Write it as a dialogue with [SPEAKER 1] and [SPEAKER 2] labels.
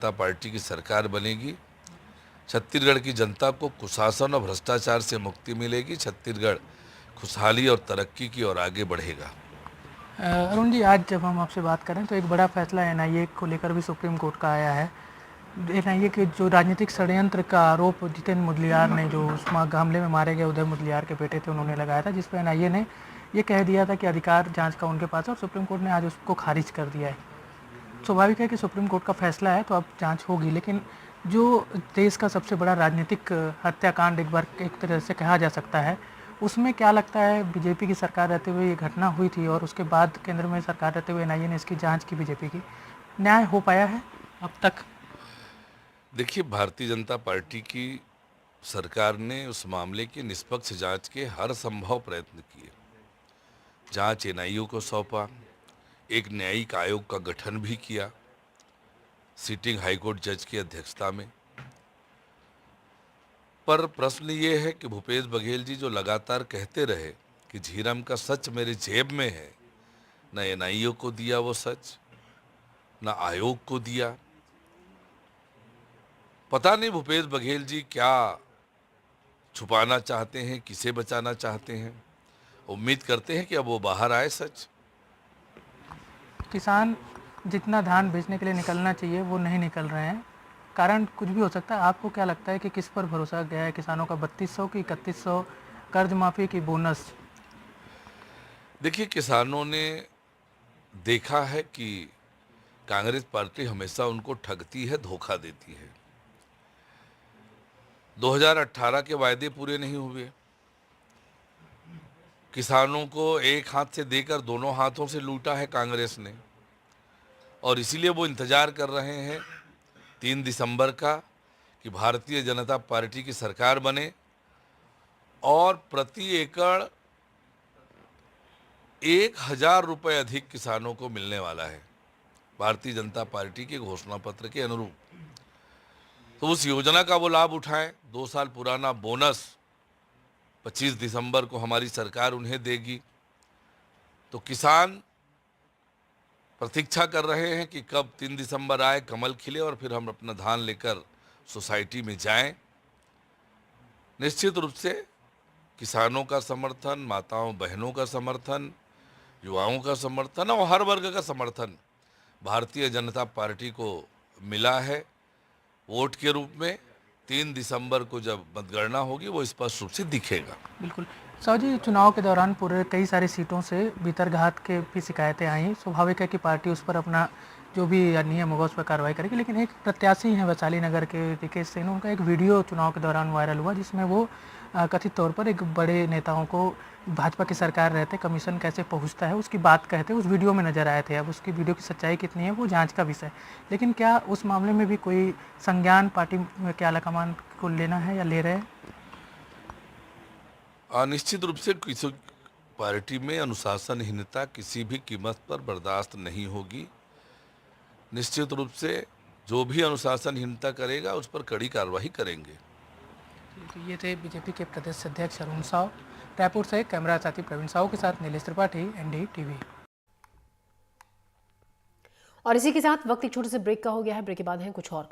[SPEAKER 1] जनता party की सरकार बनेगी, छत्तीसगढ़ की जनता को कुशासन और भ्रष्टाचार से मुक्ति मिलेगी, छत्तीसगढ़ खुशहाली और तरक्की की ओर आगे बढ़ेगा।
[SPEAKER 2] अरुण जी, आज जब हम आपसे बात करें तो एक बड़ा फैसला एनआईए को लेकर भी सुप्रीम कोर्ट का आया है। एनआईए के जो राजनीतिक षड्यंत्र का आरोप जितेंद्र मुदलियार ने, जो उस हमले में मारे गए उदय मुदलियार के बेटे थे, उन्होंने लगाया था, जिस पर एनआईए ने ये कह दिया था कि अधिकार जांच का उनके पास है, और सुप्रीम कोर्ट ने आज उसको खारिज कर दिया है। स्वाभाविक है कि सुप्रीम कोर्ट का फैसला है तो अब जांच होगी, लेकिन जो देश का सबसे बड़ा राजनीतिक हत्याकांड एक बार एक तरह से कहा जा सकता है, उसमें क्या लगता है, बीजेपी की सरकार रहते हुए ये घटना हुई थी और उसके बाद केंद्र में सरकार रहते हुए एनआईए ने इसकी जांच की बीजेपी की, न्याय हो पाया है अब तक?
[SPEAKER 1] देखिए, भारतीय जनता पार्टी की सरकार ने उस मामले की निष्पक्ष जांच के हर संभव प्रयत्न किए। जांच एनआईए को सौंपा, एक न्यायिक आयोग का गठन भी किया सिटिंग हाईकोर्ट जज की अध्यक्षता में। पर प्रश्न ये है कि भूपेश बघेल जी जो लगातार कहते रहे कि झीरम का सच मेरे जेब में है, न एनआईए को दिया वो सच, न आयोग को दिया। पता नहीं भूपेश बघेल जी क्या छुपाना चाहते हैं, किसे बचाना चाहते हैं। उम्मीद करते हैं कि अब वो बाहर आए सच।
[SPEAKER 2] किसान जितना धान बेचने के लिए निकलना चाहिए वो नहीं निकल रहे हैं, कारण कुछ भी हो सकता है। आपको क्या लगता है कि किस पर भरोसा गया है किसानों का? 3200 की 3100 कर्ज माफी की बोनस?
[SPEAKER 1] देखिए, किसानों ने देखा है कि कांग्रेस पार्टी हमेशा उनको ठगती है, धोखा देती है। 2018 के वायदे पूरे नहीं हुए, किसानों को एक हाथ से देकर दोनों हाथों से लूटा है कांग्रेस ने, और इसीलिए वो इंतजार कर रहे हैं 3 दिसंबर का कि भारतीय जनता पार्टी की सरकार बने और प्रति एकड़ 1000 रुपये अधिक किसानों को मिलने वाला है भारतीय जनता पार्टी के घोषणा पत्र के अनुरूप। तो उस योजना का वो लाभ उठाएं। 2 साल पुराना बोनस 25 दिसंबर को हमारी सरकार उन्हें देगी। तो किसान प्रतीक्षा कर रहे हैं कि कब 3 दिसंबर आए, कमल खिले और फिर हम अपना धान लेकर सोसाइटी में जाएं। निश्चित रूप से किसानों का समर्थन, माताओं बहनों का समर्थन, युवाओं का समर्थन और हर वर्ग का समर्थन भारतीय जनता पार्टी को मिला है वोट के रूप में। 3 दिसंबर को जब मतगणना होगी वो स्पष्ट रूप से दिखेगा।
[SPEAKER 2] बिल्कुल। साहू जी, चुनाव के दौरान पूरे कई सारी सीटों से भीतरघात के भी शिकायतें आई। स्वाभाविक है कि पार्टी उस पर अपना जो भी नियम होगा उस पर कार्रवाई करेगी, लेकिन एक प्रत्याशी हैं वैशाली नगर के रिकेश सिंह, उनका एक वीडियो चुनाव के दौरान वायरल हुआ जिसमें वो कथित तौर पर एक बड़े नेताओं को भाजपा की सरकार रहते कमीशन कैसे पहुंचता है उसकी बात कहते उस वीडियो में नजर आए थे। अब उसकी वीडियो की सच्चाई कितनी है वो जांच का विषय, लेकिन क्या उस मामले में भी कोई संज्ञान पार्टी के आलाकमान को लेना है या ले रहे हैं?
[SPEAKER 1] निश्चित रूप से किसी पार्टी में अनुशासनहीनता किसी भी कीमत पर बर्दाश्त नहीं होगी। निश्चित रूप से जो भी अनुशासनहीनता करेगा उस पर कड़ी कार्रवाई करेंगे।
[SPEAKER 2] तो ये थे बीजेपी के प्रदेश अध्यक्ष अरुण साव। रायपुर से कैमरा साथी प्रवीण साहू के साथ नीलेश त्रिपाठी, NDTV।
[SPEAKER 3] और इसी के साथ वक्त एक छोटे से ब्रेक का हो गया है। ब्रेक के बाद हैं कुछ और